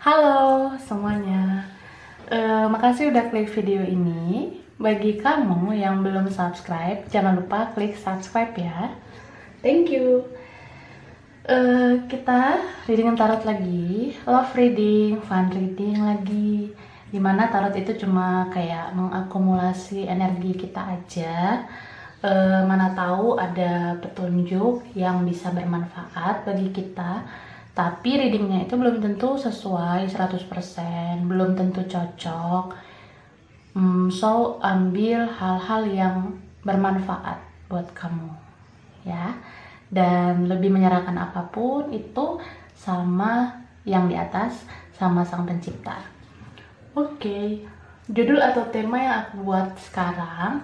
Halo semuanya, makasih udah klik video ini. Bagi kamu yang belum subscribe, jangan lupa klik subscribe ya. Thank you. Kita reading tarot lagi, love reading, fun reading lagi. Dimana tarot itu cuma kayak mengakumulasi energi kita aja. Mana tahu ada petunjuk yang bisa bermanfaat bagi kita. Tapi readingnya itu belum tentu sesuai 100%, belum tentu cocok. So ambil hal-hal yang bermanfaat buat kamu ya. Dan lebih menyerahkan apapun itu sama yang di atas, sama Sang Pencipta. Oke, judul atau tema yang aku buat sekarang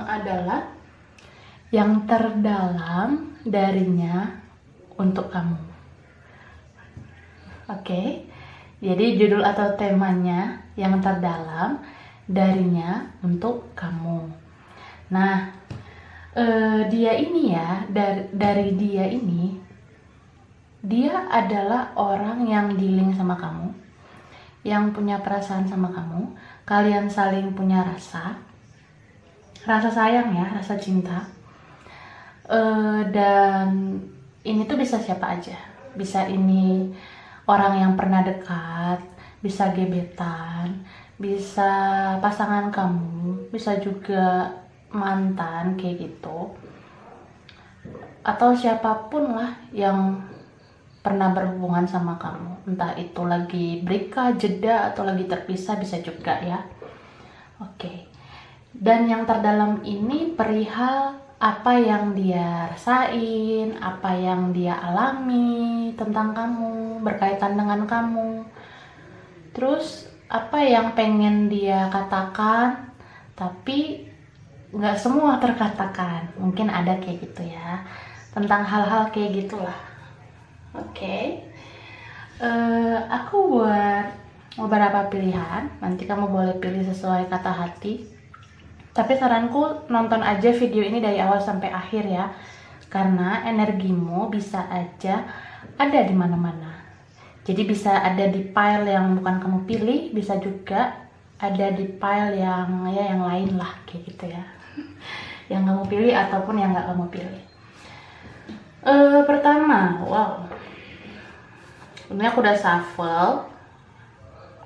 adalah yang terdalam darinya untuk kamu. Oke, jadi judul atau temanya yang terdalam darinya untuk kamu. Nah, dia ini ya, dari dia ini, dia adalah orang yang dealing sama kamu, yang punya perasaan sama kamu. Kalian saling punya rasa sayang ya, rasa cinta. Dan ini tuh bisa siapa aja, bisa ini orang yang pernah dekat, bisa gebetan, bisa pasangan kamu, bisa juga mantan kayak gitu, atau siapapun lah yang pernah berhubungan sama kamu, entah itu lagi break, jeda, atau lagi terpisah, bisa juga ya. Oke. Dan yang terdalam ini perihal apa yang dia rasain, apa yang dia alami tentang kamu, berkaitan dengan kamu. Terus apa yang pengen dia katakan, tapi nggak semua terkatakan. Mungkin ada kayak gitu ya, tentang hal-hal kayak gitulah. Oke. Aku buat beberapa pilihan, nanti kamu boleh pilih sesuai kata hati. Tapi saranku nonton aja video ini dari awal sampai akhir ya, karena energimu bisa aja ada di mana-mana. Jadi bisa ada di pile yang bukan kamu pilih, bisa juga ada di pile yang ya yang lain lah kayak gitu ya. Yang kamu pilih ataupun yang nggak kamu pilih. Pertama, wow. Ini aku udah shuffle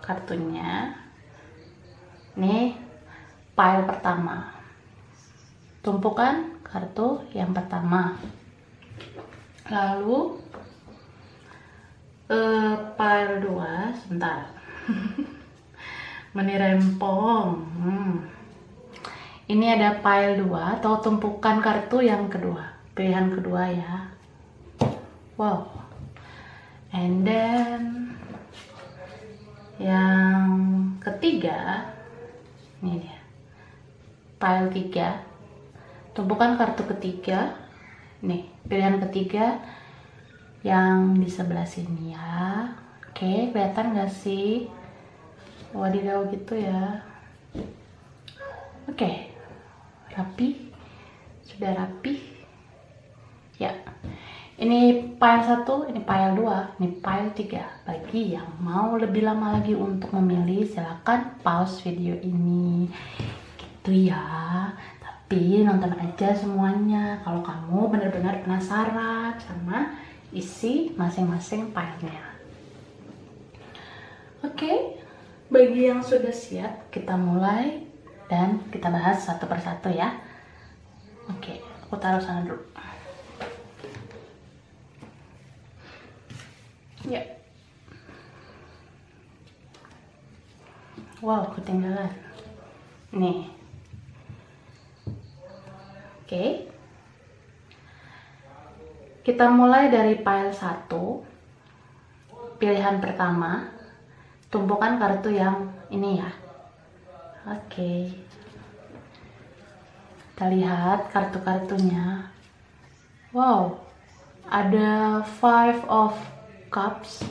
kartunya. Nih pile pertama, tumpukan kartu yang pertama. Lalu pile 2, sebentar. Menirempong. Ini ada pile 2 atau tumpukan kartu yang kedua, pilihan kedua ya. Wow. And then yang ketiga, ini dia. Pile 3, tumpukan kartu ketiga. Nih, pilihan ketiga yang di sebelah sini ya. Oke, kelihatan gak sih? Wadidaw gitu ya. Oke, rapi. Sudah rapi. Ya. Ini pile 1, ini pile 2, ini pile 3. Bagi yang mau lebih lama lagi untuk memilih, silakan pause video ini. Gitu ya, tapi nonton aja semuanya kalau kamu benar-benar penasaran sama isi masing-masing filenya. Oke, bagi yang sudah siap, kita mulai dan kita bahas satu persatu ya. Oke, aku taruh sana dulu ya. Wow, ketinggalan nih. Oke, kita mulai dari pile 1, pilihan pertama, tumpukan kartu yang ini ya. Oke, kita lihat kartu-kartunya. Wow, ada 5 of Cups,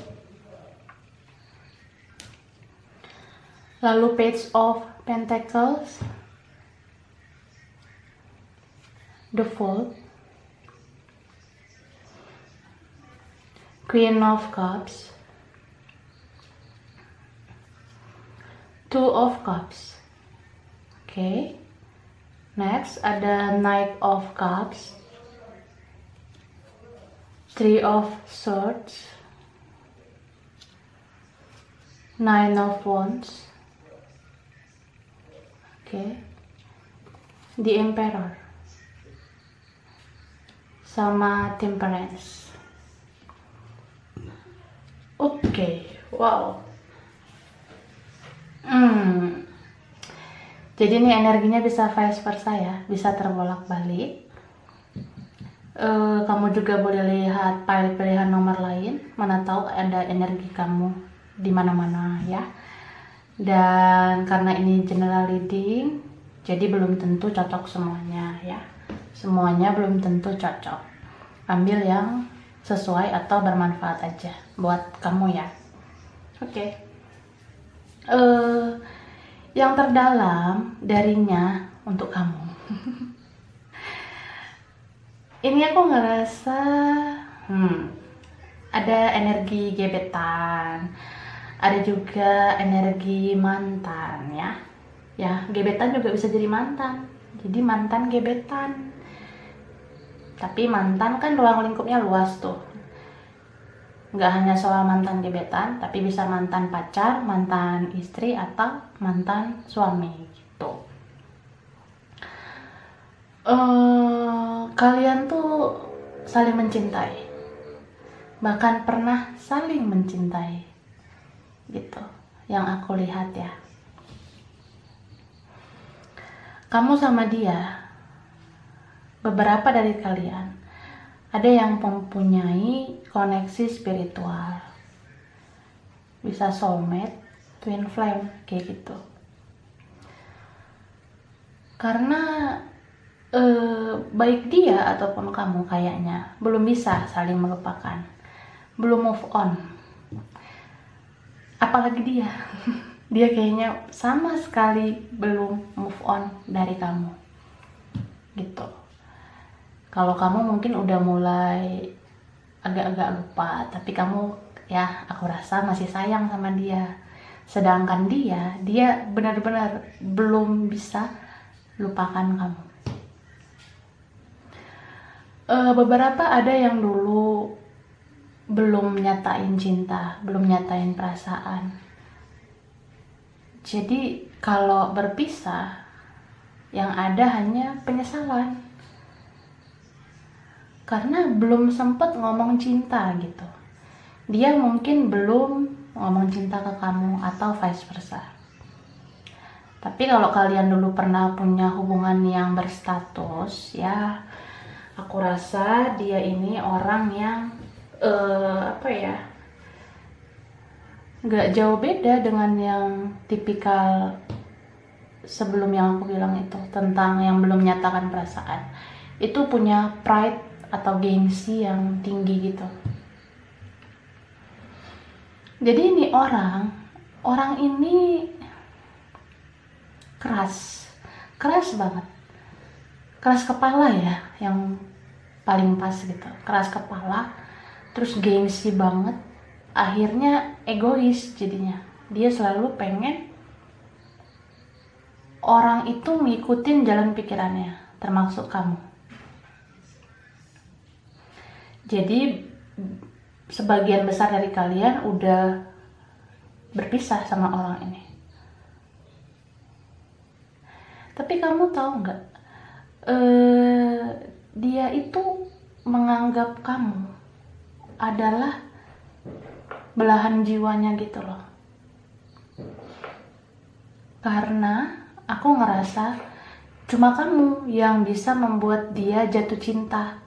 lalu Page of Pentacles, the Fool, Queen of Cups, Two of Cups. Oke. Next ada Knight of Cups, Three of Swords, Nine of Wands. Oke. The Emperor sama Temperance. Oke, wow. Jadi ini energinya bisa vice versa ya, bisa terbolak-balik. Kamu juga boleh lihat file pilihan nomor lain, mana tahu ada energi kamu di mana-mana ya. Dan karena ini general reading, jadi belum tentu cocok semuanya ya. Semuanya belum tentu cocok. Ambil yang sesuai atau bermanfaat aja buat kamu ya. Oke. Yang terdalam darinya untuk kamu. Ini aku ngerasa ada energi gebetan, ada juga energi mantan ya. Ya, gebetan juga bisa jadi mantan. Jadi mantan gebetan. Tapi mantan kan ruang lingkupnya luas tuh. Nggak hanya soal mantan gebetan, tapi bisa mantan pacar, mantan istri, atau mantan suami gitu. Kalian tuh saling mencintai, bahkan pernah saling mencintai gitu, yang aku lihat ya. Kamu sama dia, beberapa dari kalian ada yang mempunyai koneksi spiritual, bisa soulmate, twin flame, kayak gitu. Karena baik dia ataupun kamu kayaknya belum bisa saling melupakan, belum move on. Apalagi dia, dia kayaknya sama sekali belum move on dari kamu, gitu. Kalau kamu mungkin udah mulai agak-agak lupa, tapi kamu ya aku rasa masih sayang sama dia. Sedangkan dia benar-benar belum bisa lupakan kamu. Beberapa ada yang dulu belum nyatain cinta, belum nyatain perasaan. Jadi kalau berpisah, yang ada hanya penyesalan. Karena belum sempet ngomong cinta gitu. Dia mungkin belum ngomong cinta ke kamu atau vice versa. Tapi kalau kalian dulu pernah punya hubungan yang berstatus, ya aku rasa dia ini orang yang nggak jauh beda dengan yang tipikal sebelum yang aku bilang itu, tentang yang belum menyatakan perasaan. Itu punya pride atau gengsi yang tinggi gitu. Jadi ini orang ini keras banget, keras kepala ya, yang paling pas gitu, keras kepala, terus gengsi banget, akhirnya egois jadinya. Dia selalu pengen orang itu ngikutin jalan pikirannya, termasuk kamu. Jadi sebagian besar dari kalian udah berpisah sama orang ini. Tapi kamu tahu nggak, dia itu menganggap kamu adalah belahan jiwanya gitu loh. Karena aku ngerasa cuma kamu yang bisa membuat dia jatuh cinta.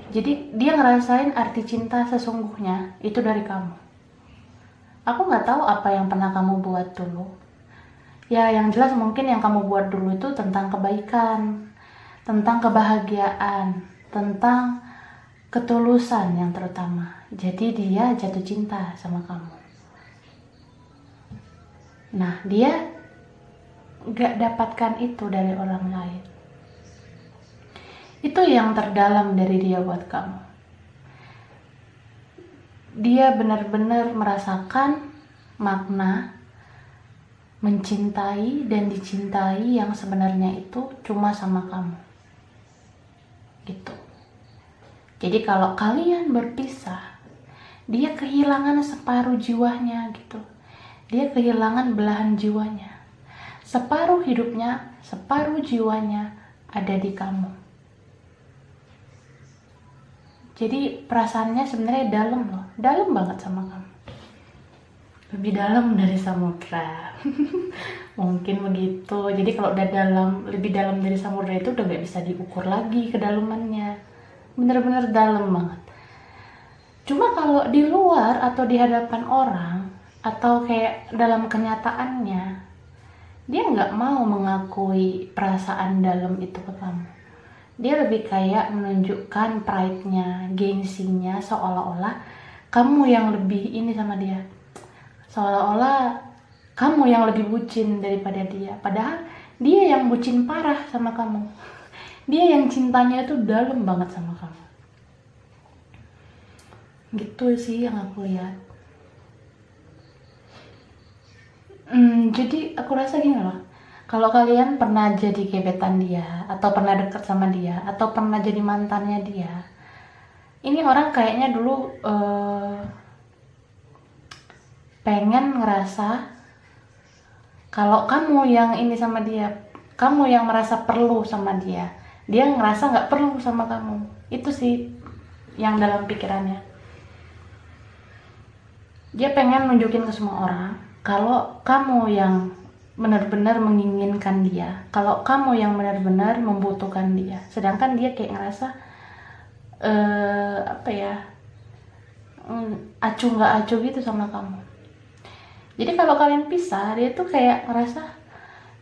Jadi dia ngerasain arti cinta sesungguhnya itu dari kamu. Aku nggak tahu apa yang pernah kamu buat dulu. Ya yang jelas mungkin yang kamu buat dulu itu tentang kebaikan, tentang kebahagiaan, tentang ketulusan yang terutama. Jadi dia jatuh cinta sama kamu. Nah dia nggak dapatkan itu dari orang lain. Itu yang terdalam dari dia buat kamu. Dia benar-benar merasakan makna mencintai dan dicintai yang sebenarnya itu cuma sama kamu gitu. Jadi kalau kalian berpisah, dia kehilangan separuh jiwanya gitu. Dia kehilangan belahan jiwanya. Separuh hidupnya, separuh jiwanya ada di kamu. Jadi perasaannya sebenarnya dalam loh, dalam banget sama kamu. Lebih dalam dari samudra. Mungkin begitu. Jadi kalau udah dalam, lebih dalam dari samudra itu udah gak bisa diukur lagi kedalamannya. Bener-bener dalam banget. Cuma kalau di luar atau di hadapan orang, atau kayak dalam kenyataannya, dia nggak mau mengakui perasaan dalam itu ke kamu. Dia lebih kayak menunjukkan pride-nya, gengsinya, seolah-olah kamu yang lebih ini sama dia. Seolah-olah kamu yang lebih bucin daripada dia. Padahal dia yang bucin parah sama kamu. Dia yang cintanya itu dalam banget sama kamu. Gitu sih yang aku lihat. Jadi aku rasa gini loh, kalau kalian pernah jadi gebetan dia, atau pernah deket sama dia, atau pernah jadi mantannya dia, ini orang kayaknya dulu pengen ngerasa kalau kamu yang ini sama dia, kamu yang merasa perlu sama dia, dia ngerasa nggak perlu sama kamu. Itu sih yang dalam pikirannya. Dia pengen nunjukin ke semua orang kalau kamu yang benar-benar menginginkan dia, kalau kamu yang benar-benar membutuhkan dia. Sedangkan dia kayak ngerasa acuh nggak acuh gitu sama kamu. Jadi kalau kalian pisah, dia tuh kayak ngerasa,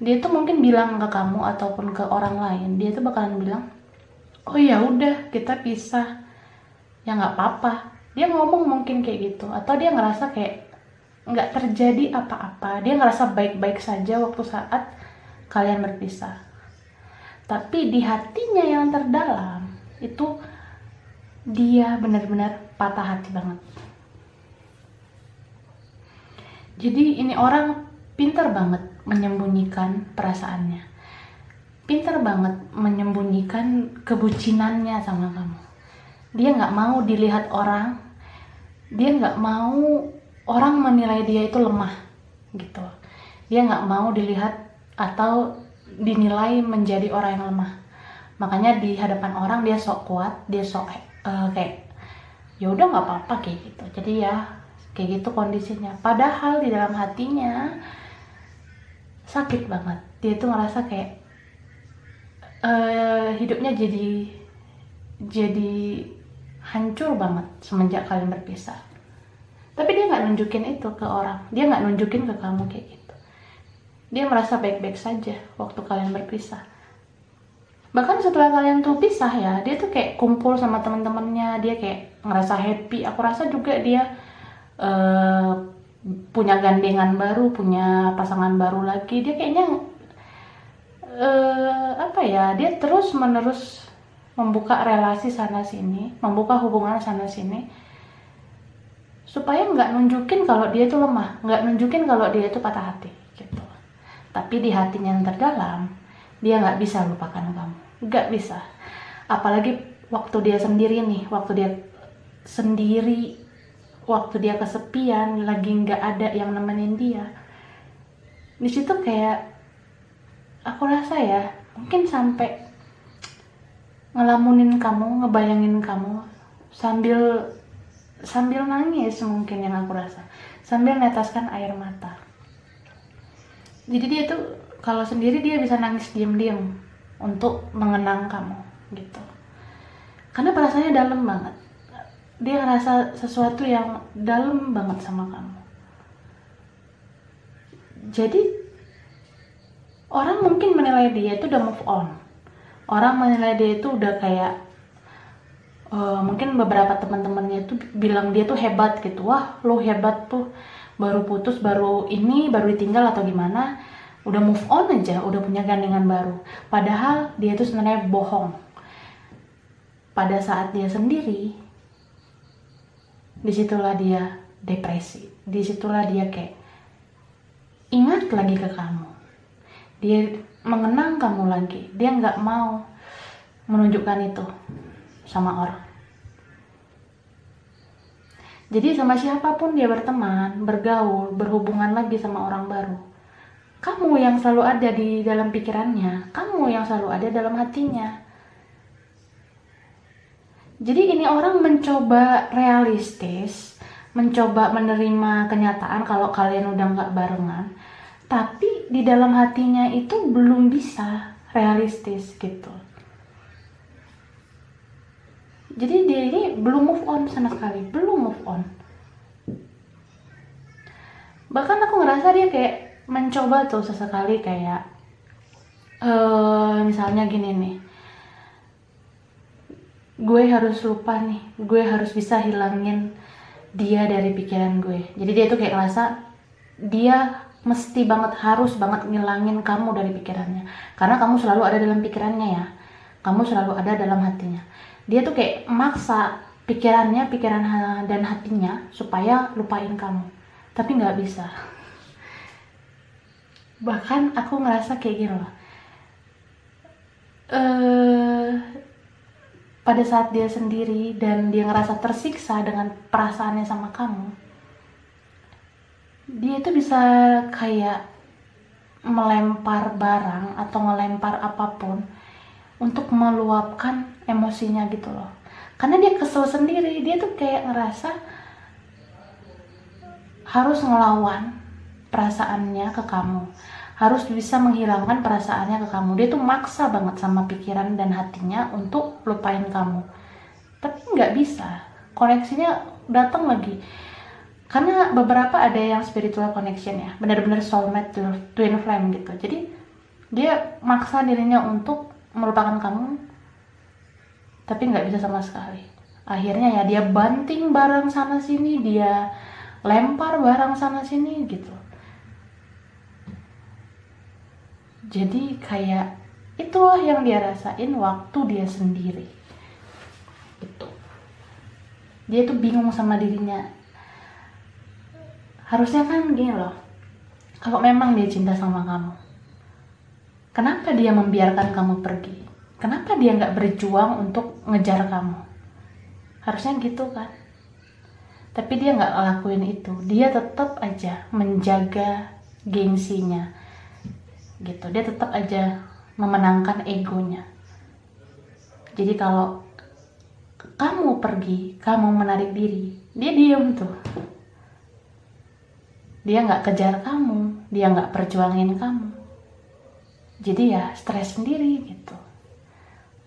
dia tuh mungkin bilang ke kamu ataupun ke orang lain, dia tuh bakalan bilang, oh ya udah kita pisah, ya nggak apa-apa. Dia ngomong mungkin kayak gitu, atau dia ngerasa kayak nggak terjadi apa-apa, dia ngerasa baik-baik saja waktu saat kalian berpisah. Tapi di hatinya yang terdalam itu dia benar-benar patah hati banget. Jadi ini orang pintar banget menyembunyikan perasaannya, pintar banget menyembunyikan kebucinannya sama kamu. Dia nggak mau dilihat orang, dia nggak mau orang menilai dia itu lemah gitu. Dia nggak mau dilihat atau dinilai menjadi orang yang lemah. Makanya di hadapan orang dia sok kuat, dia sok kayak ya udah nggak apa-apa kayak gitu. Jadi ya kayak gitu kondisinya. Padahal di dalam hatinya sakit banget. Dia tuh ngerasa kayak hidupnya jadi hancur banget semenjak kalian berpisah. Tapi dia nggak nunjukin itu ke orang, dia nggak nunjukin ke kamu kayak gitu. Dia merasa baik-baik saja waktu kalian berpisah. Bahkan setelah kalian tuh pisah ya, dia tuh kayak kumpul sama teman-temannya, dia kayak ngerasa happy. Aku rasa juga dia punya gandengan baru, punya pasangan baru lagi. Dia kayaknya dia terus-menerus membuka relasi sana sini, membuka hubungan sana sini, supaya nggak nunjukin kalau dia itu lemah, nggak nunjukin kalau dia itu patah hati gitu. Tapi di hatinya yang terdalam, dia nggak bisa lupakan kamu, nggak bisa. Apalagi waktu dia sendiri nih, waktu dia kesepian, lagi nggak ada yang nemenin dia. Di situ kayak aku rasa ya, mungkin sampai ngelamunin kamu, ngebayangin kamu sambil nangis mungkin yang aku rasa, sambil neteskan air mata. Jadi dia tuh kalau sendiri dia bisa nangis diam-diam untuk mengenang kamu gitu. Karena perasaannya dalam banget. Dia ngerasa sesuatu yang dalam banget sama kamu. Jadi orang mungkin menilai dia itu udah move on. Orang menilai dia itu udah kayak mungkin beberapa teman-temannya itu bilang dia tuh hebat gitu. Wah, lo hebat tuh, baru putus, baru ditinggal atau gimana, udah move on aja, udah punya gandengan baru. Padahal dia tuh sebenarnya bohong. Pada saat dia sendiri, disitulah dia depresi, disitulah dia kayak ingat lagi ke kamu, dia mengenang kamu lagi, dia nggak mau menunjukkan itu sama orang. Jadi sama siapapun dia berteman, bergaul, berhubungan lagi sama orang baru, kamu yang selalu ada di dalam pikirannya, kamu yang selalu ada dalam hatinya. Jadi ini orang mencoba realistis, mencoba menerima kenyataan kalau kalian udah nggak barengan, tapi di dalam hatinya itu belum bisa realistis gitu. Jadi dia ini belum move on sama sekali, belum move on. Bahkan aku ngerasa dia kayak mencoba tuh sesekali kayak misalnya gini nih, gue harus lupa nih, gue harus bisa hilangin dia dari pikiran gue. Jadi dia tuh kayak ngerasa dia mesti banget, harus banget ngilangin kamu dari pikirannya, karena kamu selalu ada dalam pikirannya ya, kamu selalu ada dalam hatinya. Dia tuh kayak maksa pikiran dan hatinya supaya lupain kamu, tapi nggak bisa. Bahkan aku ngerasa kayak gini loh, pada saat dia sendiri dan dia ngerasa tersiksa dengan perasaannya sama kamu, dia itu bisa kayak melempar barang atau ngelempar apapun untuk meluapkan emosinya gitu loh. Karena dia kesel sendiri, dia tuh kayak ngerasa harus ngelawan perasaannya ke kamu, harus bisa menghilangkan perasaannya ke kamu. Dia tuh maksa banget sama pikiran dan hatinya untuk lupain kamu, tapi nggak bisa. Koneksinya datang lagi, karena beberapa ada yang spiritual connection ya, benar-benar soulmate, twin flame gitu. Jadi dia maksa dirinya untuk melupakan kamu, tapi nggak bisa sama sekali. Akhirnya ya dia banting barang sana sini, dia lempar barang sana sini gitu. Jadi kayak itulah yang dia rasain waktu dia sendiri gitu. Dia tuh bingung sama dirinya. Harusnya kan gini loh, kalau memang dia cinta sama kamu, kenapa dia membiarkan kamu pergi? Kenapa dia nggak berjuang untuk ngejar kamu? Harusnya gitu kan. Tapi dia nggak ngelakuin itu. Dia tetap aja menjaga gengsinya gitu. Dia tetap aja memenangkan egonya. Jadi kalau kamu pergi, kamu menarik diri, dia diem tuh. Dia nggak kejar kamu, dia nggak perjuangin kamu. Jadi ya stres sendiri gitu.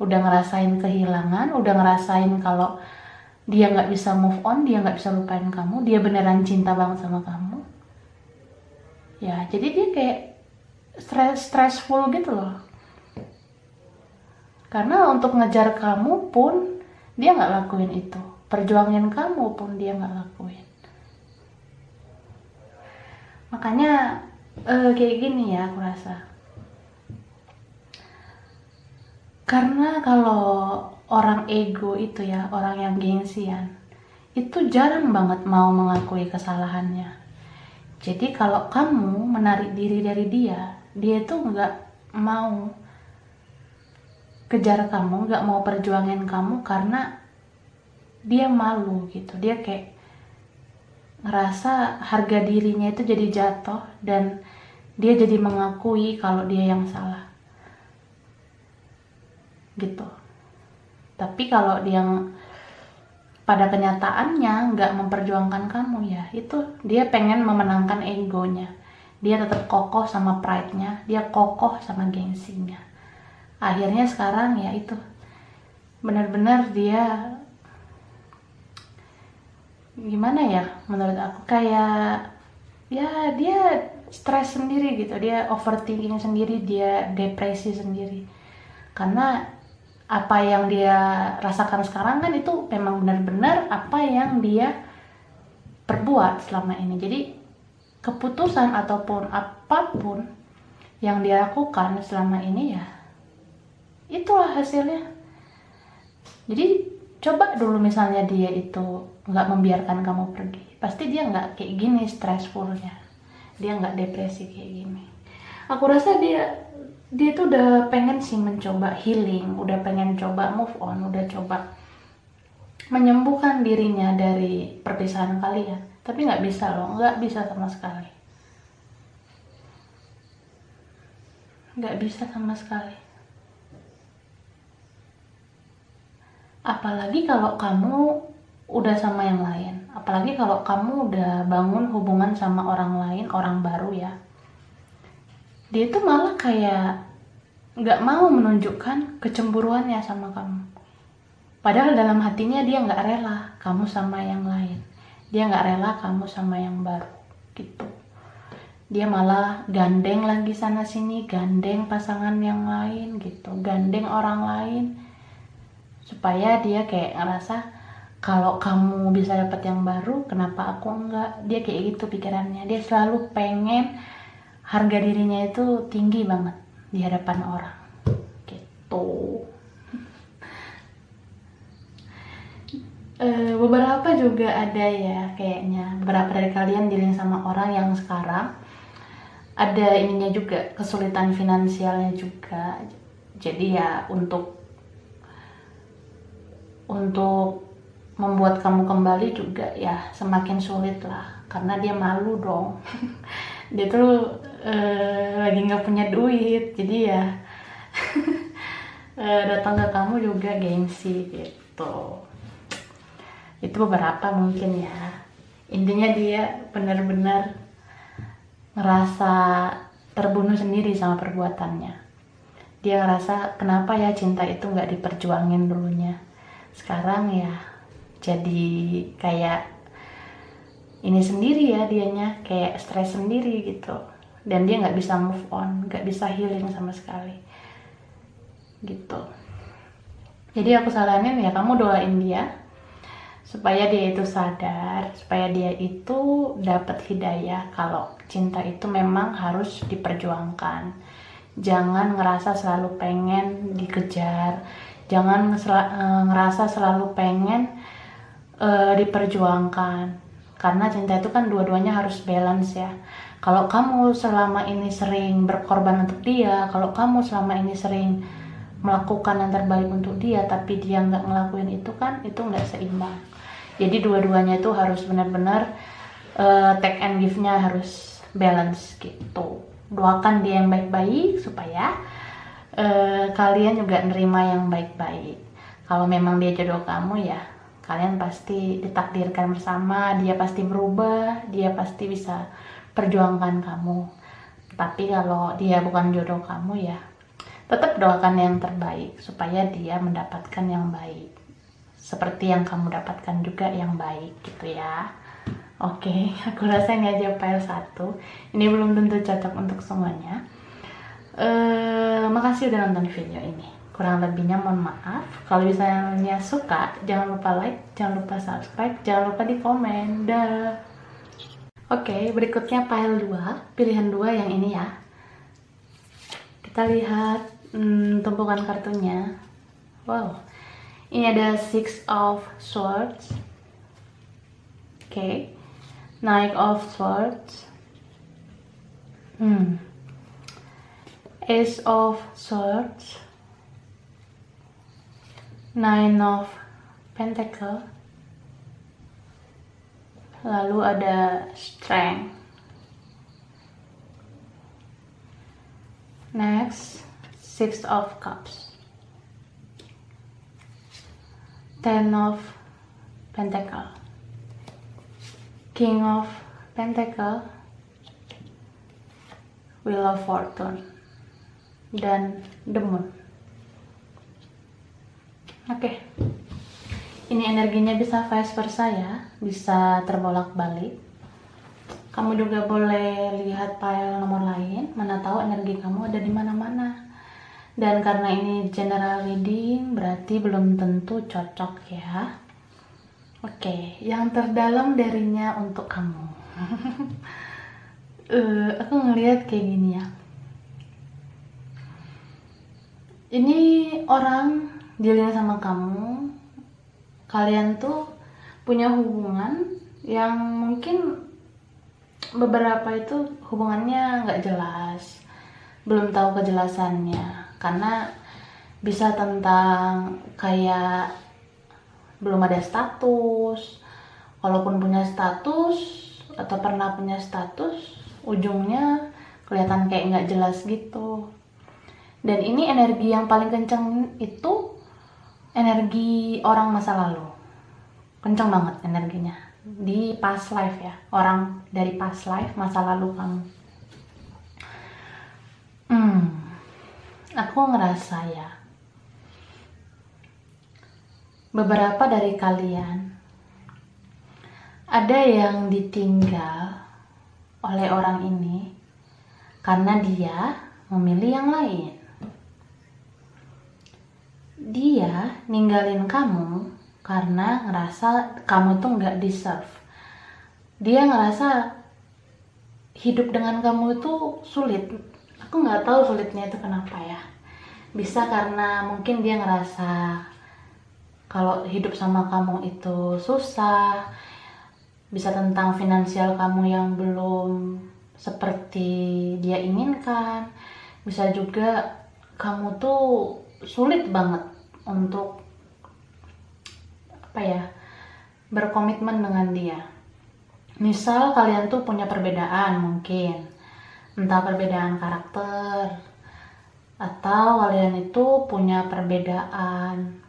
Udah ngerasain kehilangan, udah ngerasain kalau dia nggak bisa move on, dia nggak bisa lupain kamu, dia beneran cinta banget sama kamu. Ya jadi dia kayak stressful gitu loh. Karena untuk ngejar kamu pun dia nggak lakuin itu, perjuangin kamu pun dia nggak lakuin. Makanya kayak gini ya aku rasa. Karena kalau orang ego itu ya, orang yang gengsian, itu jarang banget mau mengakui kesalahannya. Jadi kalau kamu menarik diri dari dia, dia tuh nggak mau kejar kamu, nggak mau perjuangin kamu karena dia malu gitu. Dia kayak ngerasa harga dirinya itu jadi jatuh dan dia jadi mengakui kalau dia yang salah gitu. Tapi kalau dia pada kenyataannya nggak memperjuangkan kamu, ya itu dia pengen memenangkan egonya. Dia tetap kokoh sama pride-nya, dia kokoh sama gengsinya. Akhirnya sekarang ya itu benar-benar dia gimana ya, menurut aku kayak ya dia stres sendiri gitu, dia overthinking sendiri, dia depresi sendiri. Karena apa yang dia rasakan sekarang kan itu memang benar-benar apa yang dia perbuat selama ini. Jadi keputusan ataupun apapun yang dia lakukan selama ini ya itulah hasilnya. Jadi coba dulu misalnya dia itu nggak membiarkan kamu pergi, pasti dia nggak kayak gini stressfulnya. dia nggak depresi kayak gini. Aku rasa dia tuh udah pengen sih mencoba healing, udah pengen coba move on, udah coba menyembuhkan dirinya dari perpisahan kalian, tapi nggak bisa loh, nggak bisa sama sekali, nggak bisa sama sekali. Apalagi kalau kamu udah sama yang lain, apalagi kalau kamu udah bangun hubungan sama orang lain, orang baru ya, dia tuh malah kayak nggak mau menunjukkan kecemburuannya sama kamu. Padahal dalam hatinya dia nggak rela kamu sama yang lain. Dia nggak rela kamu sama yang baru gitu. Dia malah gandeng lagi sana sini, gandeng pasangan yang lain gitu, gandeng orang lain. Supaya dia kayak ngerasa kalau kamu bisa dapat yang baru, kenapa aku enggak? Dia kayak gitu pikirannya. Dia selalu pengen harga dirinya itu tinggi banget di hadapan orang gitu. Beberapa juga ada ya, kayaknya beberapa dari kalian dealing sama orang yang sekarang ada ininya juga, kesulitan finansialnya juga. Jadi ya untuk membuat kamu kembali juga ya semakin sulit lah, karena dia malu dong. Dia tuh lagi nggak punya duit, jadi ya datang ke kamu juga gengsi gitu. Itu beberapa mungkin ya. Intinya dia benar-benar ngerasa terbunuh sendiri sama perbuatannya. Dia ngerasa kenapa ya cinta itu nggak diperjuangin dulunya. Sekarang ya jadi kayak ini sendiri ya, dianya kayak stres sendiri gitu. Dan dia nggak bisa move on, nggak bisa healing sama sekali gitu. Jadi aku saranin ya kamu doain dia supaya dia itu sadar, supaya dia itu dapat hidayah kalau cinta itu memang harus diperjuangkan. Jangan ngerasa selalu pengen dikejar, jangan ngerasa selalu pengen diperjuangkan, karena cinta itu kan dua-duanya harus balance ya. Kalau kamu selama ini sering berkorban untuk dia, kalau kamu selama ini sering melakukan yang terbaik untuk dia tapi dia nggak ngelakuin itu, kan itu nggak seimbang. Jadi dua-duanya itu harus benar-benar take and give-nya harus balance gitu. Doakan dia yang baik-baik supaya kalian juga nerima yang baik-baik. Kalau memang dia jodoh kamu ya kalian pasti ditakdirkan bersama, dia pasti berubah, dia pasti bisa perjuangkan kamu. Tapi kalau dia bukan jodoh kamu ya tetap doakan yang terbaik supaya dia mendapatkan yang baik, seperti yang kamu dapatkan juga yang baik gitu ya. Oke, aku rasa ini aja file 1. Ini belum tentu cocok untuk semuanya. Makasih udah nonton video ini. Kurang lebihnya mohon maaf. Kalau misalnya suka, jangan lupa like, jangan lupa subscribe, jangan lupa di komen. Dah. Oke, berikutnya file 2, pilihan 2 yang ini ya. Kita lihat tumpukan kartunya. Wow. Ini ada Six of Swords. Oke. Knight of Swords. Ace of Swords. Nine of Pentacle. Lalu ada Strength. Next, Six of Cups. Ten of Pentacle. King of Pentacle. Wheel of Fortune. Dan The Moon. Oke. Ini energinya bisa vice versa ya, bisa terbolak-balik. Kamu juga boleh lihat file nomor lain, mana tahu energi kamu ada di mana-mana. Dan karena ini general reading, berarti belum tentu cocok ya. Oke, yang terdalam darinya untuk kamu. Aku ngelihat kayak gini ya. Ini orang dealing sama kamu, kalian tuh punya hubungan yang mungkin beberapa itu hubungannya nggak jelas, belum tahu kejelasannya, karena bisa tentang kayak belum ada status, walaupun punya status atau pernah punya status, ujungnya kelihatan kayak nggak jelas gitu. Dan ini energi yang paling kenceng itu energi orang masa lalu, kenceng banget energinya di past life ya, orang dari past life, masa lalu kamu. Aku ngerasa ya, beberapa dari kalian ada yang ditinggal oleh orang ini karena dia memilih yang lain. Dia ninggalin kamu karena ngerasa kamu tuh nggak deserve. Dia ngerasa hidup dengan kamu itu sulit. Aku nggak tahu sulitnya itu kenapa ya. Bisa karena mungkin dia ngerasa kalau hidup sama kamu itu susah, bisa tentang finansial kamu yang belum seperti dia inginkan, bisa juga kamu tuh sulit banget untuk berkomitmen dengan dia. Misal kalian tuh punya perbedaan, mungkin entah perbedaan karakter atau kalian itu punya perbedaan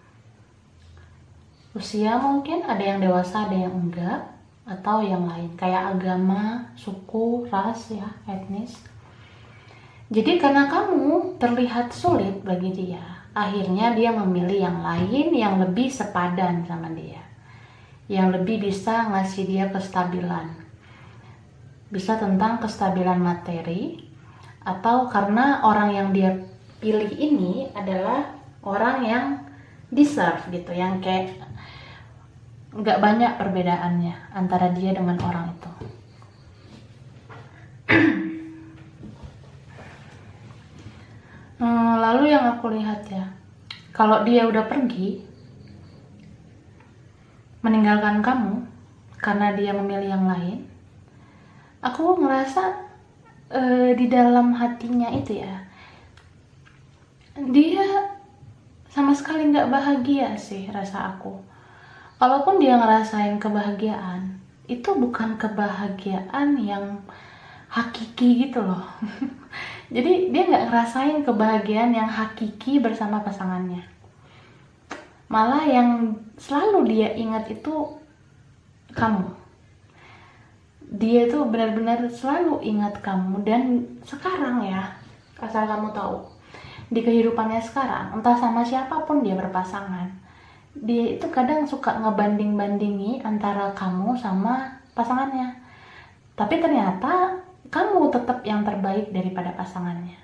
usia, mungkin ada yang dewasa, ada yang enggak, atau yang lain kayak agama, suku, ras ya, etnis. Jadi karena kamu terlihat sulit bagi dia, akhirnya dia memilih yang lain yang lebih sepadan sama dia, yang lebih bisa ngasih dia kestabilan. Bisa tentang kestabilan materi, atau karena orang yang dia pilih ini adalah orang yang deserve gitu, yang kayak nggak banyak perbedaannya antara dia dengan orang itu. Lalu yang aku lihat ya, kalau dia udah pergi meninggalkan kamu karena dia memilih yang lain, aku ngerasa di dalam hatinya itu ya, dia sama sekali nggak bahagia sih, rasa aku. Kalaupun dia ngerasain kebahagiaan, itu bukan kebahagiaan yang hakiki gitu loh. Jadi dia nggak ngerasain kebahagiaan yang hakiki bersama pasangannya. Malah yang selalu dia ingat itu kamu. Dia tuh benar-benar selalu ingat kamu. Dan sekarang ya, asal kamu tahu, di kehidupannya sekarang, entah sama siapapun dia berpasangan, dia itu kadang suka ngebanding-bandingi antara kamu sama pasangannya. Tapi ternyata kamu tetap yang terbaik daripada pasangannya.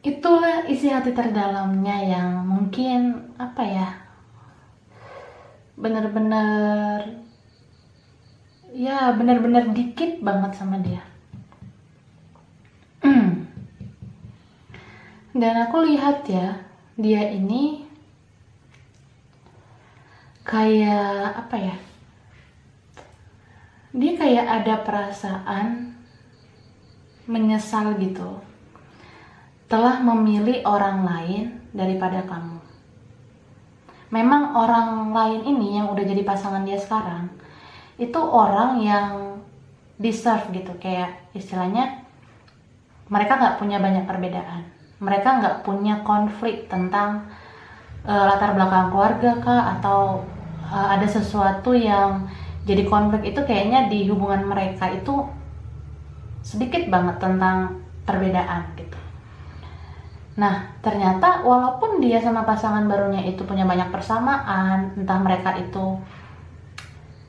Itulah isi hati terdalamnya yang mungkin bener-bener dikit banget sama dia. Dan aku lihat ya, dia ini kayak dia kayak ada perasaan menyesal gitu, telah memilih orang lain daripada kamu. Memang orang lain ini yang udah jadi pasangan dia sekarang, itu orang yang deserve gitu, kayak istilahnya mereka nggak punya banyak perbedaan. Mereka nggak punya konflik tentang latar belakang keluarga kah, atau ada sesuatu yang jadi konflik. Itu kayaknya di hubungan mereka itu sedikit banget tentang perbedaan gitu. Nah, ternyata walaupun dia sama pasangan barunya itu punya banyak persamaan, entah mereka itu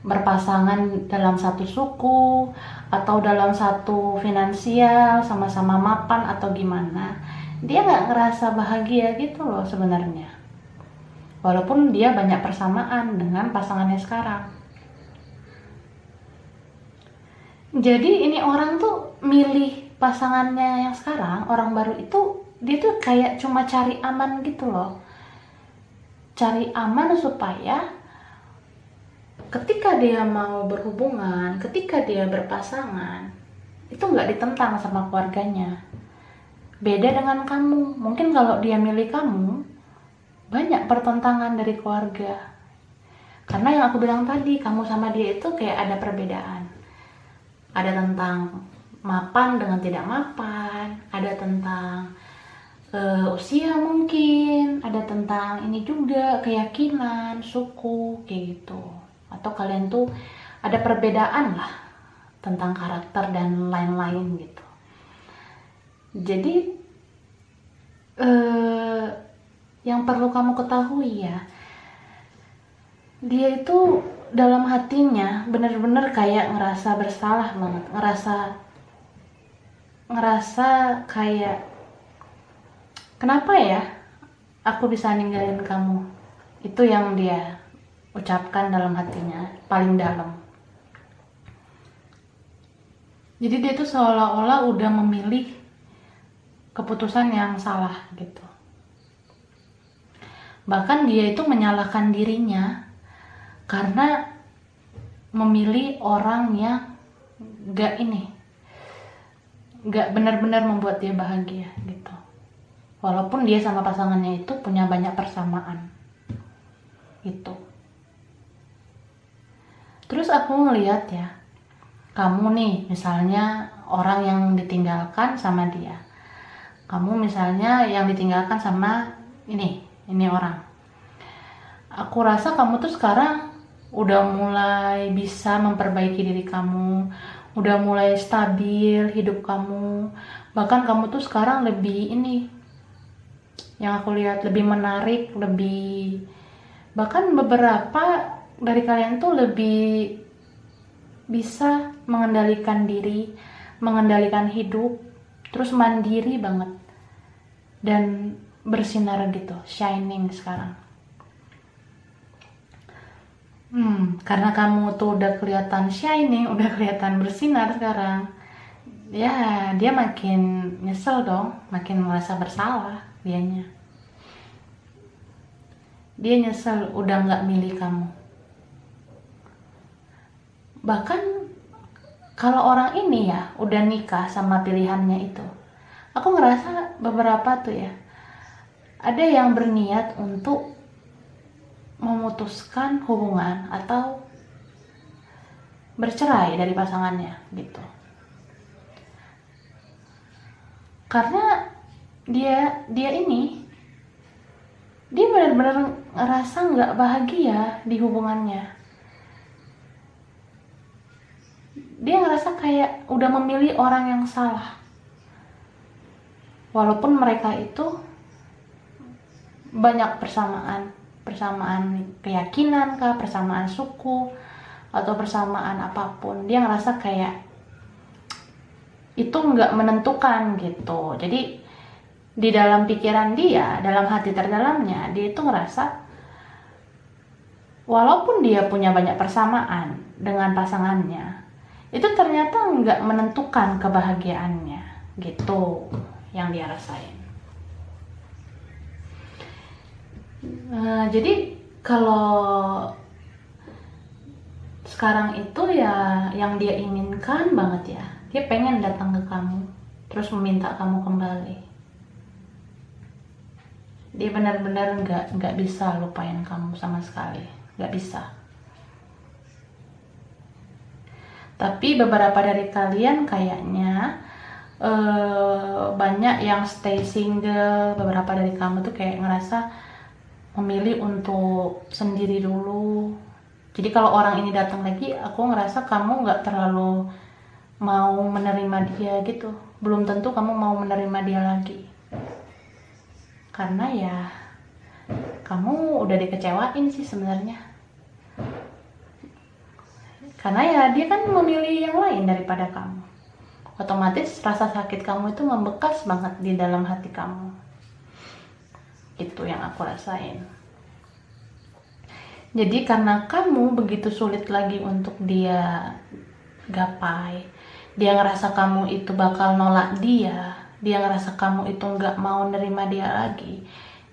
berpasangan dalam satu suku atau dalam satu finansial, sama-sama mapan atau gimana, dia nggak ngerasa bahagia gitu loh sebenarnya. Walaupun dia banyak persamaan dengan pasangannya sekarang. Jadi ini orang tuh milih pasangannya yang sekarang, orang baru itu, dia tuh kayak cuma cari aman gitu loh. Cari aman supaya ketika dia mau berhubungan, ketika dia berpasangan, itu nggak ditentang sama keluarganya. Beda dengan kamu, mungkin kalau dia milih kamu, banyak pertentangan dari keluarga. Karena yang aku bilang tadi, kamu sama dia itu kayak ada perbedaan. Ada tentang mapan dengan tidak mapan, ada tentang usia mungkin, ada tentang ini juga, keyakinan, suku, kayak gitu. Atau kalian tuh ada perbedaan lah tentang karakter dan lain-lain gitu. Jadi yang perlu kamu ketahui ya, dia itu dalam hatinya bener-bener kayak ngerasa bersalah banget, ngerasa kayak, kenapa ya aku bisa ninggalin kamu? Itu yang dia ucapkan dalam hatinya, paling dalam. Jadi dia tuh seolah-olah udah memilih keputusan yang salah gitu. Bahkan dia itu menyalahkan dirinya karena memilih orang yang gak benar-benar membuat dia bahagia gitu. Walaupun dia sama pasangannya itu punya banyak persamaan gitu. Terus aku ngeliat ya, kamu nih misalnya orang yang ditinggalkan sama dia, kamu misalnya yang ditinggalkan sama ini orang. Aku rasa kamu tuh sekarang udah mulai bisa memperbaiki diri kamu, udah mulai stabil hidup kamu. Bahkan kamu tuh sekarang lebih yang aku lihat lebih menarik, bahkan beberapa dari kalian tuh lebih bisa mengendalikan diri, mengendalikan hidup, terus mandiri banget dan bersinar gitu, shining sekarang. Karena kamu tuh udah kelihatan shining, udah kelihatan bersinar sekarang, ya dia makin nyesel dong, makin merasa bersalah dianya. Dia nyesel udah nggak milih kamu. Bahkan kalau orang ini ya udah nikah sama pilihannya itu, aku ngerasa beberapa tuh ya, ada yang berniat untuk memutuskan hubungan atau bercerai dari pasangannya gitu. Karena dia benar-benar ngerasa nggak bahagia di hubungannya. Dia ngerasa kayak udah memilih orang yang salah. Walaupun mereka itu banyak persamaan keyakinan kah, persamaan suku, atau persamaan apapun, dia ngerasa kayak itu nggak menentukan gitu. Jadi di dalam pikiran dia, dalam hati terdalamnya, dia itu ngerasa walaupun dia punya banyak persamaan dengan pasangannya, itu ternyata nggak menentukan kebahagiaannya gitu yang dia rasain. Jadi kalau sekarang itu ya yang dia inginkan banget ya, dia pengen datang ke kamu terus meminta kamu kembali. Dia benar-benar nggak bisa lupain kamu sama sekali, nggak bisa. Tapi beberapa dari kalian kayaknya banyak yang stay single. Beberapa dari kamu tuh kayak ngerasa memilih untuk sendiri dulu. Jadi kalau orang ini datang lagi, aku ngerasa kamu nggak terlalu mau menerima dia gitu. Belum tentu kamu mau menerima dia lagi. Karena ya kamu udah dikecewain sih sebenarnya. Karena ya dia kan memilih yang lain daripada kamu. Otomatis rasa sakit kamu itu membekas banget di dalam hati kamu. Itu yang aku rasain. Jadi karena kamu begitu sulit lagi untuk dia gapai, dia ngerasa kamu itu bakal nolak dia ngerasa kamu itu nggak mau nerima dia lagi,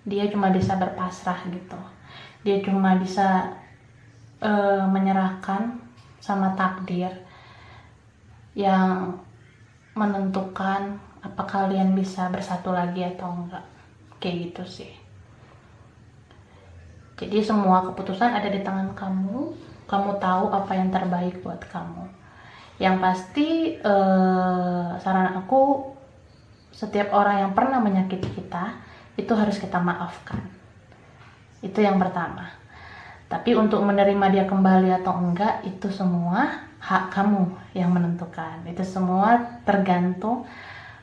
dia cuma bisa berpasrah gitu. Dia cuma bisa menyerahkan sama takdir yang menentukan apa kalian bisa bersatu lagi atau enggak, kayak gitu sih. Jadi semua keputusan ada di tangan kamu. Kamu tahu apa yang terbaik buat kamu. Yang pasti saran aku, setiap orang yang pernah menyakiti kita itu harus kita maafkan. Itu yang pertama. Tapi untuk menerima dia kembali atau enggak, itu semua hak kamu yang menentukan. Itu semua tergantung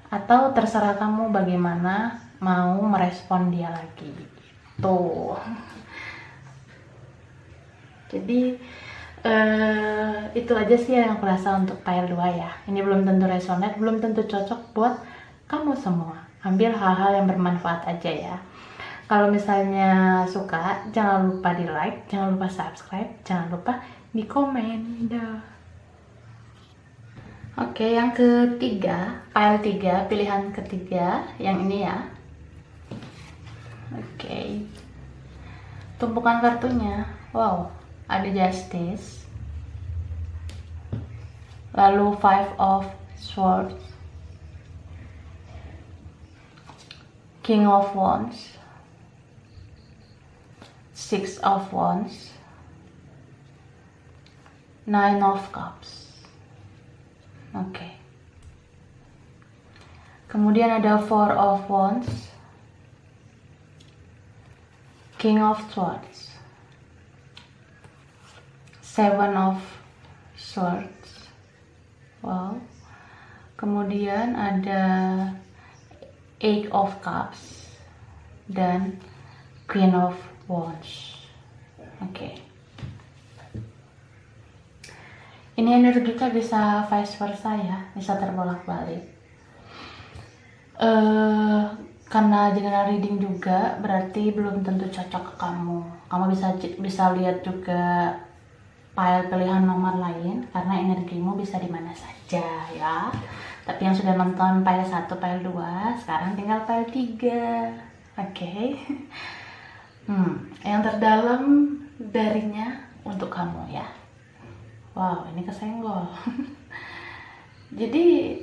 atau terserah kamu bagaimana mau merespon dia lagi. Tuh. Jadi itu aja sih yang aku rasa untuk pile 2 ya. Ini belum tentu resonate, belum tentu cocok buat kamu semua. Ambil hal-hal yang bermanfaat aja ya. Kalau misalnya suka, jangan lupa di like, jangan lupa subscribe, jangan lupa di komen. Dah. Oke, yang ketiga, pile 3, pilihan ketiga, yang ini ya. Oke. Tumpukan kartunya. Wow, ada Justice. Lalu 5 of Swords. King of Wands. 6 of Wands. 9 of Cups. Oke. Kemudian ada 4 of Wands. King of Swords. 7 of Swords. Wow. Kemudian ada 8 of Cups dan Queen of Wands. Oke. Ini energinya bisa vice versa ya, bisa terbolak-balik. Karena general reading juga, berarti belum tentu cocok ke kamu. Kamu bisa lihat juga pile pilihan nomor lain, karena energimu bisa di mana saja ya. Tapi yang sudah nonton pile 1, pile 2, sekarang tinggal pile 3. Oke. Yang terdalam darinya untuk kamu ya. Wow, ini kesenggol. Jadi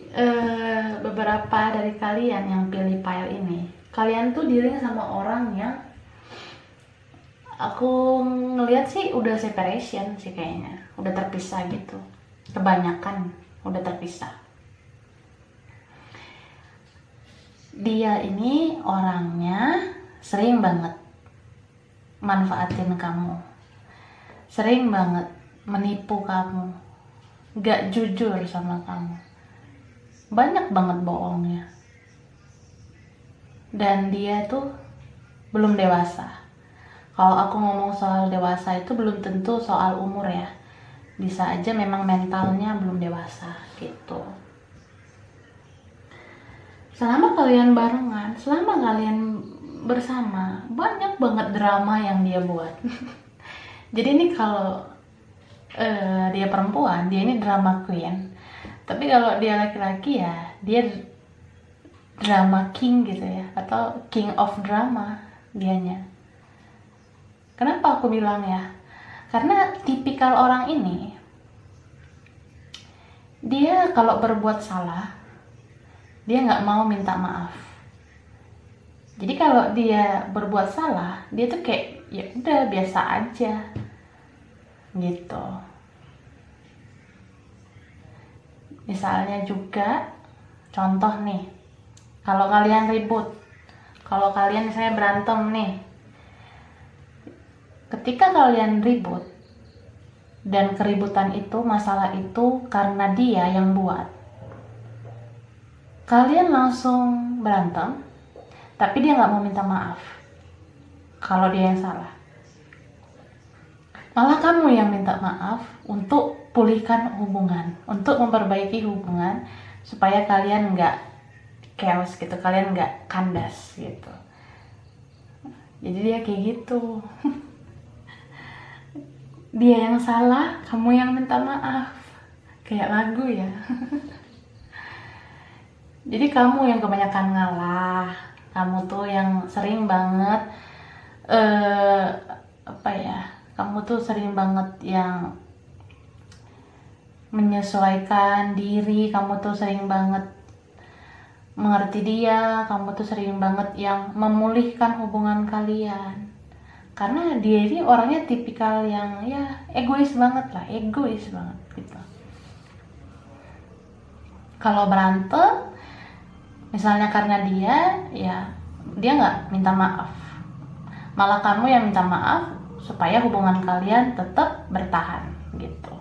beberapa dari kalian yang pilih pile ini, kalian tuh dealing sama orang yang aku ngelihat sih udah separation sih kayaknya, udah terpisah gitu. Kebanyakan udah terpisah. Dia ini orangnya sering banget manfaatin kamu, sering banget menipu kamu, gak jujur sama kamu, banyak banget bohongnya. Dan dia tuh belum dewasa. Kalau aku ngomong soal dewasa itu belum tentu soal umur ya, bisa aja memang mentalnya belum dewasa gitu. Selama kalian barengan, selama kalian bersama, banyak banget drama yang dia buat. Jadi ini kalau dia perempuan, dia ini drama queen. Tapi kalau dia laki-laki ya, dia drama king gitu ya, atau king of drama dianya. Kenapa aku bilang ya? Karena tipikal orang ini, dia kalau berbuat salah, dia nggak mau minta maaf. Jadi kalau dia berbuat salah, dia tuh kayak ya udah biasa aja gitu. Misalnya juga contoh nih, kalau kalian ribut, kalau kalian misalnya berantem nih, ketika kalian ribut dan keributan itu, masalah itu karena dia yang buat, kalian langsung berantem, tapi dia nggak mau minta maaf kalau dia yang salah. Malah kamu yang minta maaf untuk pulihkan hubungan, untuk memperbaiki hubungan supaya kalian nggak chaos gitu, kalian nggak kandas gitu. Jadi dia kayak gitu. Dia yang salah, kamu yang minta maaf. Kayak lagu ya. Jadi kamu yang kebanyakan ngalah, kamu tuh yang sering banget Kamu tuh sering banget yang menyesuaikan diri, kamu tuh sering banget mengerti dia, kamu tuh sering banget yang memulihkan hubungan kalian. Karena dia ini orangnya tipikal yang ya egois banget lah, egois banget gitu. Kalau berantem, misalnya karena dia, ya dia nggak minta maaf, malah kamu yang minta maaf supaya hubungan kalian tetap bertahan gitu.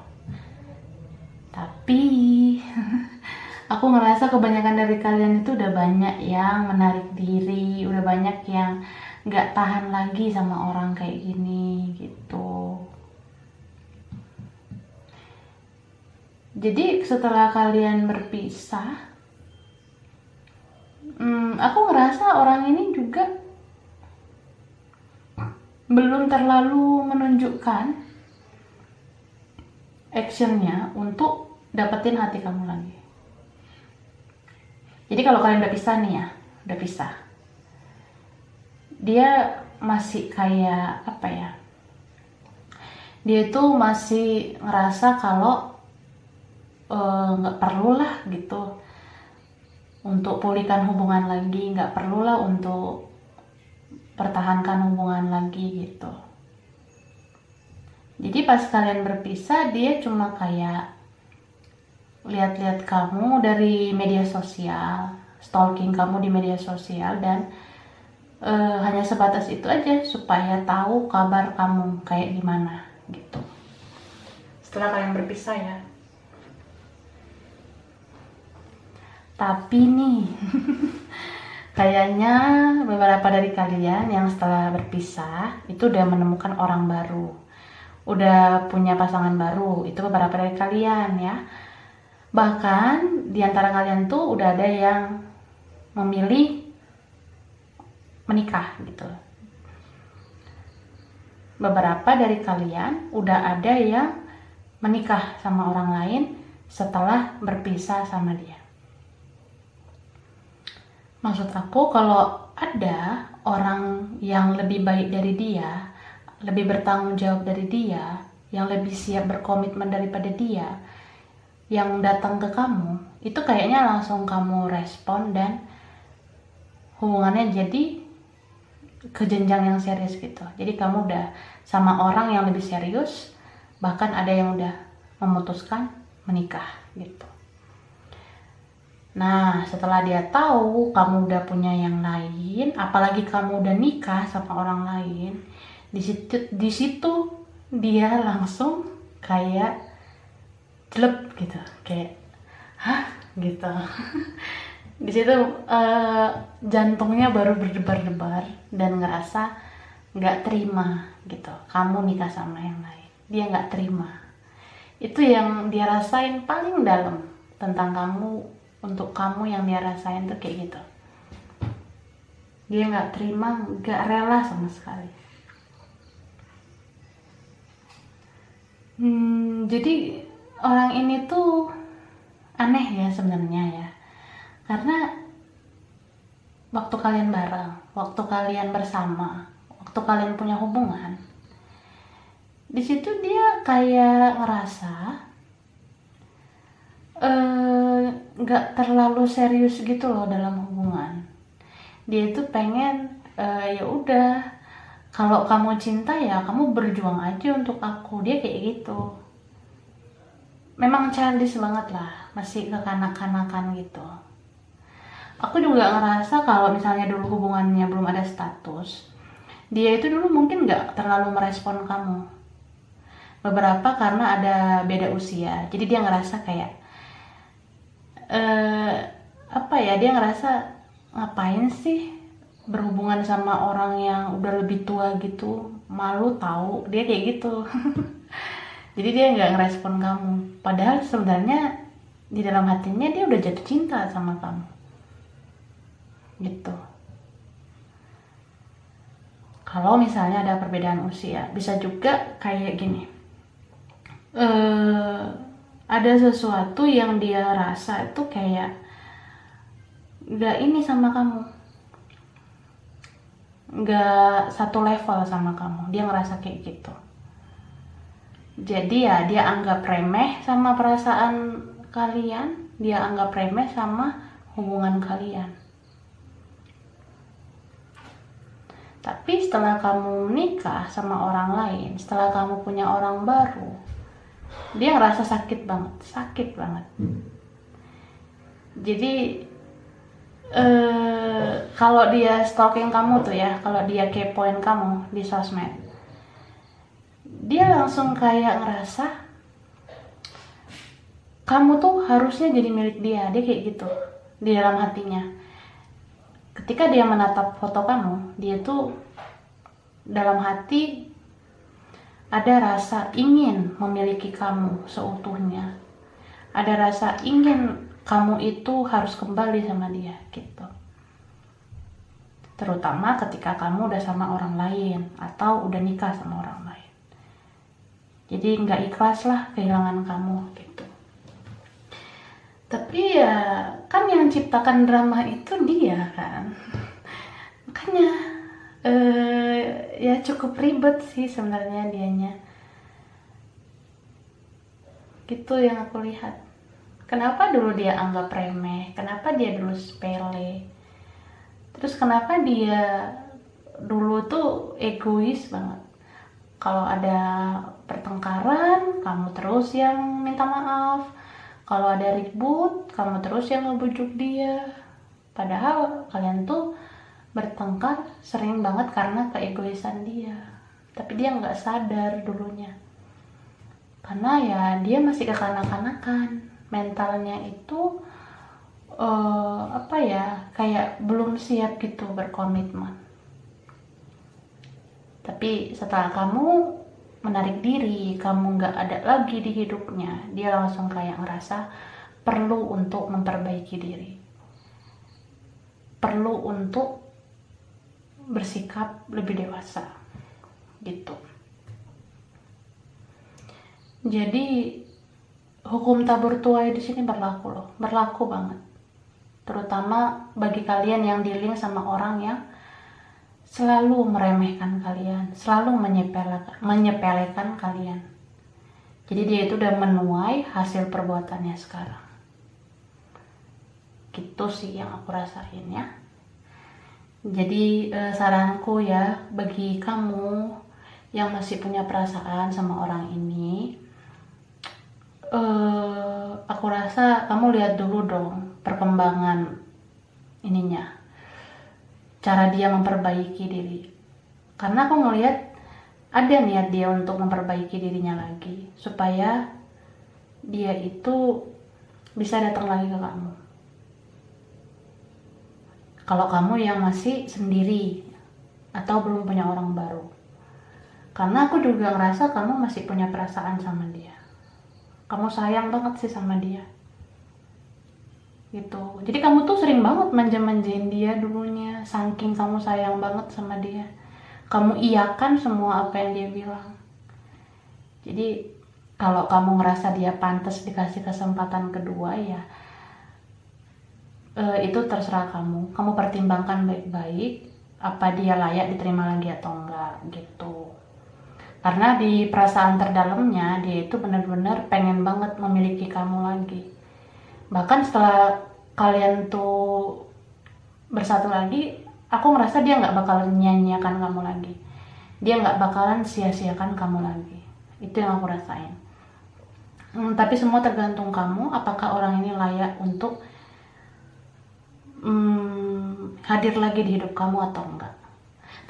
Tapi aku ngerasa kebanyakan dari kalian itu udah banyak yang menarik diri, udah banyak yang nggak tahan lagi sama orang kayak gini gitu. Jadi setelah kalian berpisah, aku ngerasa orang ini juga belum terlalu menunjukkan actionnya untuk dapetin hati kamu lagi. Jadi kalau kalian udah pisah nih ya, udah pisah, dia masih kayak apa ya, dia itu masih ngerasa kalau nggak perlulah gitu untuk pulihkan hubungan lagi, nggak perlulah untuk pertahankan hubungan lagi gitu. Jadi pas kalian berpisah, dia cuma kayak lihat-lihat kamu dari media sosial, stalking kamu di media sosial, dan hanya sebatas itu aja supaya tahu kabar kamu kayak gimana gitu. Setelah kalian berpisah ya. Tapi nih, kayaknya beberapa dari kalian yang setelah berpisah itu udah menemukan orang baru, udah punya pasangan baru. Itu beberapa dari kalian ya. Bahkan di antara kalian tuh udah ada yang memilih menikah gitu. Beberapa dari kalian udah ada yang menikah sama orang lain setelah berpisah sama dia. Maksud aku, kalau ada orang yang lebih baik dari dia, lebih bertanggung jawab dari dia, yang lebih siap berkomitmen daripada dia, yang datang ke kamu, itu kayaknya langsung kamu respon dan hubungannya jadi ke jenjang yang serius gitu. Jadi kamu udah sama orang yang lebih serius, bahkan ada yang udah memutuskan menikah gitu. Nah, setelah dia tahu kamu udah punya yang lain, apalagi kamu udah nikah sama orang lain, di situ dia langsung kayak jelek gitu, kayak hah gitu. Di situ jantungnya baru berdebar-debar dan ngerasa nggak terima gitu. Kamu nikah sama yang lain, dia nggak terima. Itu yang dia rasain paling dalam tentang kamu. Untuk kamu yang dia rasain tuh kayak gitu, dia nggak terima, nggak rela sama sekali. Jadi orang ini tuh aneh ya sebenarnya ya, karena waktu kalian bareng, waktu kalian bersama, waktu kalian punya hubungan, di situ dia kayak ngerasa nggak terlalu serius gitu loh dalam hubungan. Dia itu pengen ya udah, kalau kamu cinta ya kamu berjuang aja untuk aku. Dia kayak gitu. Memang childish banget lah, masih kekanak-kanakan gitu. Aku juga ngerasa kalau misalnya dulu hubungannya belum ada status, dia itu dulu mungkin nggak terlalu merespon kamu. Beberapa karena ada beda usia, jadi dia ngerasa kayak apa ya, dia ngerasa ngapain sih berhubungan sama orang yang udah lebih tua gitu, malu tahu, dia kayak gitu. Jadi dia nggak ngerespon kamu, padahal sebenarnya di dalam hatinya dia udah jatuh cinta sama kamu gitu. Kalau misalnya ada perbedaan usia, bisa juga kayak gini, ada sesuatu yang dia rasa itu kayak nggak ini sama kamu, nggak satu level sama kamu, dia ngerasa kayak gitu. Jadi ya dia anggap remeh sama perasaan kalian, dia anggap remeh sama hubungan kalian. Tapi setelah kamu menikah sama orang lain, setelah kamu punya orang baru, dia ngerasa sakit banget. Jadi kalau dia stalking kamu tuh ya, kalau dia kepoin kamu di sosmed, dia langsung kayak ngerasa kamu tuh harusnya jadi milik dia kayak gitu di dalam hatinya. Ketika dia menatap foto kamu, dia tuh dalam hati ada rasa ingin memiliki kamu seutuhnya, ada rasa ingin kamu itu harus kembali sama dia gitu. Terutama ketika kamu udah sama orang lain atau udah nikah sama orang lain. Jadi nggak ikhlas lah kehilangan kamu gitu. Tapi ya kan yang ciptakan drama itu dia kan. Makanya ya cukup ribet sih sebenarnya dianya. Gitu yang aku lihat. Kenapa dulu dia anggap remeh? Kenapa dia dulu sepele? Terus kenapa dia dulu tuh egois banget? Kalau ada pertengkaran, kamu terus yang minta maaf. Kalau ada ribut, kamu terus yang ngebujuk dia. Padahal kalian tuh bertengkar sering banget karena keegoisan dia. Tapi dia nggak sadar dulunya. Karena ya dia masih kekanak-kanakan. Mentalnya itu kayak belum siap gitu berkomitmen. Tapi setelah kamu menarik diri, kamu nggak ada lagi di hidupnya, dia langsung kayak ngerasa perlu untuk memperbaiki diri, perlu untuk bersikap lebih dewasa gitu. Jadi hukum tabur tuai di sini berlaku banget. Terutama bagi kalian yang dealing sama orang yang selalu meremehkan kalian, selalu menyepelekan kalian. Jadi dia itu udah menuai hasil perbuatannya sekarang. Gitu sih yang aku rasain ya. Jadi saranku ya bagi kamu yang masih punya perasaan sama orang ini, aku rasa kamu lihat dulu dong perkembangan ininya, cara dia memperbaiki diri. Karena aku ngelihat ada niat dia untuk memperbaiki dirinya lagi supaya dia itu bisa datang lagi ke kamu. Kalau kamu yang masih sendiri atau belum punya orang baru. Karena aku juga ngerasa kamu masih punya perasaan sama dia. Kamu sayang banget sih sama dia gitu. Jadi kamu tuh sering banget manja-manjain dia dulunya, saking kamu sayang banget sama dia, kamu iyakan semua apa yang dia bilang. Jadi kalau kamu ngerasa dia pantas dikasih kesempatan kedua ya itu terserah kamu pertimbangkan baik-baik apa dia layak diterima lagi atau enggak gitu. Karena di perasaan terdalamnya dia itu benar-benar pengen banget memiliki kamu lagi. Bahkan setelah kalian tuh bersatu lagi, aku ngerasa dia nggak bakalan nyanyiakan kamu lagi. Dia nggak bakalan sia-siakan kamu lagi. Itu yang aku rasain. Tapi semua tergantung kamu, apakah orang ini layak untuk hadir lagi di hidup kamu atau enggak.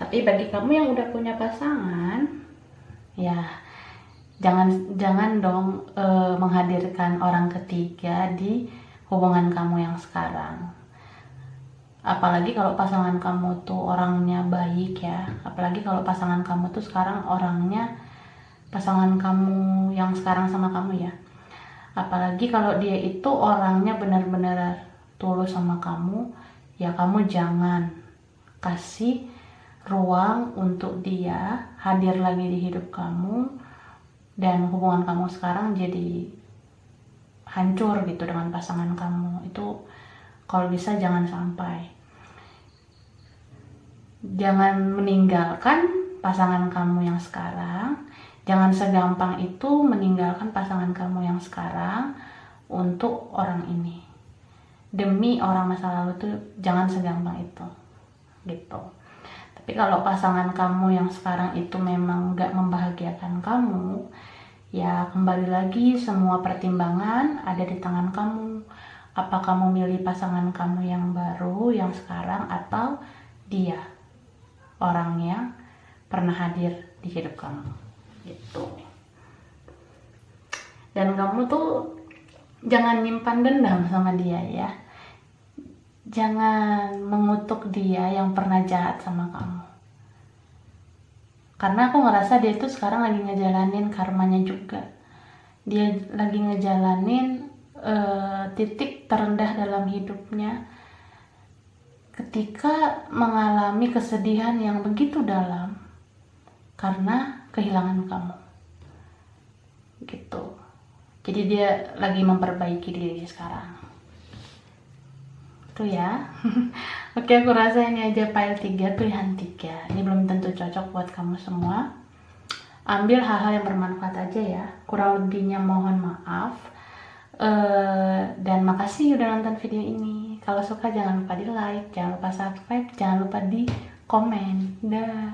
Tapi bagi kamu yang udah punya pasangan, ya jangan dong menghadirkan orang ketiga di hubungan kamu yang sekarang. Apalagi kalau pasangan kamu tuh orangnya baik ya, apalagi kalau pasangan kamu tuh sekarang orangnya, pasangan kamu yang sekarang sama kamu ya, apalagi kalau dia itu orangnya benar-benar tulus sama kamu, ya kamu jangan kasih ruang untuk dia hadir lagi di hidup kamu dan hubungan kamu sekarang jadi hancur gitu dengan pasangan kamu. Itu kalau bisa jangan sampai. Jangan meninggalkan pasangan kamu yang sekarang, Jangan segampang itu meninggalkan pasangan kamu yang sekarang untuk orang ini. Demi orang masa lalu tuh jangan segampang itu, gitu. Tapi kalau pasangan kamu yang sekarang itu memang gak membahagiakan kamu, ya kembali lagi semua pertimbangan ada di tangan kamu. Apa kamu milih pasangan kamu yang baru, yang sekarang, atau dia, orang yang pernah hadir di hidup kamu, gitu. Dan kamu tuh jangan nyimpan dendam sama dia ya. Jangan mengutuk dia yang pernah jahat sama kamu. Karena aku ngerasa dia tuh sekarang lagi ngejalanin karmanya juga. Dia lagi ngejalanin titik terendah dalam hidupnya ketika mengalami kesedihan yang begitu dalam karena kehilangan kamu, gitu. Jadi dia lagi memperbaiki diri sekarang. Itu ya. Oke, aku rasa ini aja file 3, pilihan 3. Ini belum tentu cocok buat kamu semua. Ambil hal-hal yang bermanfaat aja ya. Kurang lebihnya mohon maaf. Dan makasih udah nonton video ini. Kalau suka jangan lupa di like, jangan lupa subscribe, jangan lupa di komen. Dah.